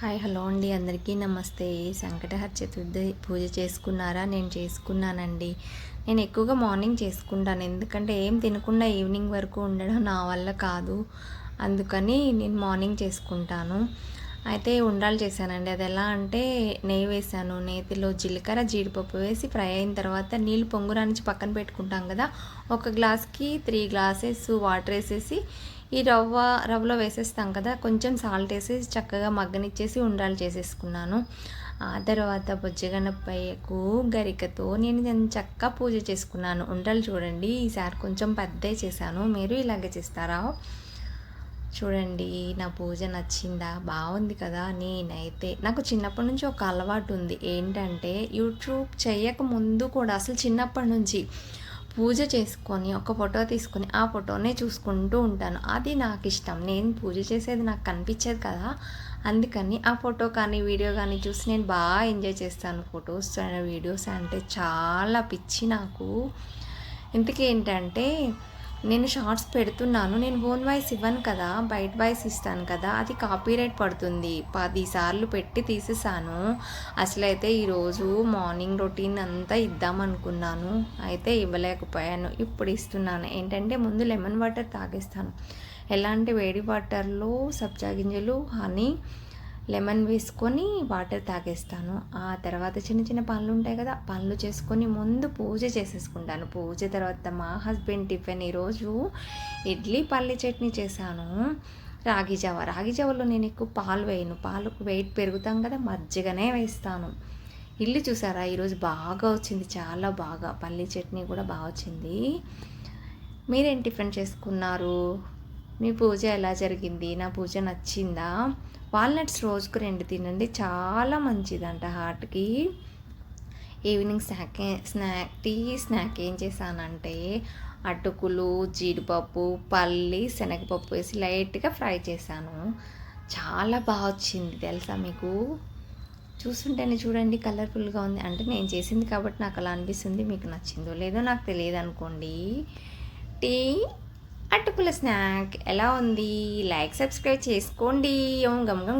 Hi hello అండి, అందరికీ నమస్తే. సంకటహర చతుర్థి పూజ చేసుకున్నారా? నేను చేసుకున్నానండి. నేను ఎక్కువగా మార్నింగ్ చేసుకుంటాను, ఎందుకంటే ఏం తినకుండా ఈవినింగ్ వరకు ఉండడం నా వల్ల కాదు. అందుకని నేను మార్నింగ్ చేసుకుంటాను. అయితే ఉండ్రాలు చేశానండి. అది ఎలా అంటే నెయ్యి వేసాను, నేతిలో జీలకర్ర జీడిపప్పు వేసి ఫ్రై అయిన తర్వాత నీళ్ళు పొంగురానిచ్చి పక్కన పెట్టుకుంటాం కదా, ఒక గ్లాస్కి 3 గ్లాసెస్ వాటర్ వేసేసి ఈ రవ్వలో వేసేస్తాం కదా, కొంచెం సాల్ట్ వేసి చక్కగా మగ్గనిచ్చేసి ఉండ్రాలు చేసేసుకున్నాను. ఆ తర్వాత బొజ్జగనపయ్యకు గరికతో నేను చక్కగా పూజ చేసుకున్నాను. ఉండ్రాలు చూడండి, ఈసారి కొంచెం పెద్దవి చేశాను. మీరు ఇలాగే చేస్తారా? చూడండి, నా పూజ నచ్చిందా? బాగుంది కదా. నేనైతే నాకు చిన్నప్పటి నుంచి ఒక అలవాటు ఉంది. ఏంటంటే యూట్యూబ్ చేయక ముందు కూడా అసలు చిన్నప్పటి నుంచి పూజ చేసుకొని ఒక ఫోటో తీసుకొని ఆ ఫోటోనే చూసుకుంటూ ఉంటాను. అది నాకు ఇష్టం. నేను పూజ చేసేది నాకు కనిపించేది కదా, అందుకని ఆ ఫోటో కానీ వీడియో కానీ చూసి నేను బాగా ఎంజాయ్ చేస్తాను. ఫొటోస్ వీడియోస్ అంటే చాలా పిచ్చి నాకు. ఇంతకీ ఏంటంటే నేను షార్ట్స్ పెడుతున్నాను, నేను ఓన్ వాయిస్ ఇవ్వను కదా, బయట వాయిస్ ఇస్తాను కదా, అది కాపీరైట్ పడుతుంది. 10 సార్లు పెట్టి తీసేసాను. అసలైతే ఈరోజు మార్నింగ్ రొటీన్ అంతా ఇద్దామనుకున్నాను, అయితే ఇవ్వలేకపోయాను. ఇప్పుడు ఇస్తున్నాను. ఏంటంటే ముందు లెమన్ వాటర్ తాగేస్తాను. ఎలా అంటే వేడి వాటర్లో సబ్జా గింజలు, హనీ, లెమన్ వేసుకొని వాటర్ తాగేస్తాను. ఆ తర్వాత చిన్న చిన్న పనులు ఉంటాయి కదా, పనులు చేసుకొని ముందు పూజ చేసేసుకుంటాను. పూజ తర్వాత మా హస్బెండ్ టిఫిన్ ఈరోజు ఇడ్లీ పల్లి చట్నీ చేశాను. రాగి జావలో నేను ఎక్కువ పాలు వేయను, పాలకు వెయిట్ పెరుగుతాం కదా, మజ్జిగనే వేస్తాను. ఇల్లు చూసారా, ఈరోజు బాగా వచ్చింది, చాలా బాగా. పల్లి చట్నీ కూడా బాగా వచ్చింది. మీరేం టిఫిన్ చేసుకున్నారు? మీ పూజ ఎలా జరిగింది? నా పూజ నచ్చిందా? వాల్నట్స్ రోజుకు 2 తినండి, చాలా మంచిదంట హార్ట్కి. ఈవినింగ్ స్నాక్ ఏం చేశానంటే అటుకులు, జీడిపప్పు, పల్లి, శనగపప్పు వేసి లైట్గా ఫ్రై చేశాను. చాలా బాగా వచ్చింది తెలుసా మీకు. చూస్తుంటేనే చూడండి, కలర్ఫుల్గా ఉంది. అంటే నేను చేసింది కాబట్టి నాకు అలా అనిపిస్తుంది. మీకు నచ్చిందో లేదో నాకు తెలియదు అనుకోండి. టీ అటుకుల స్నాక్ ఎలా ఉంది? లైక్ సబ్స్క్రైబ్ చేసుకోండి. గమ్ గమ్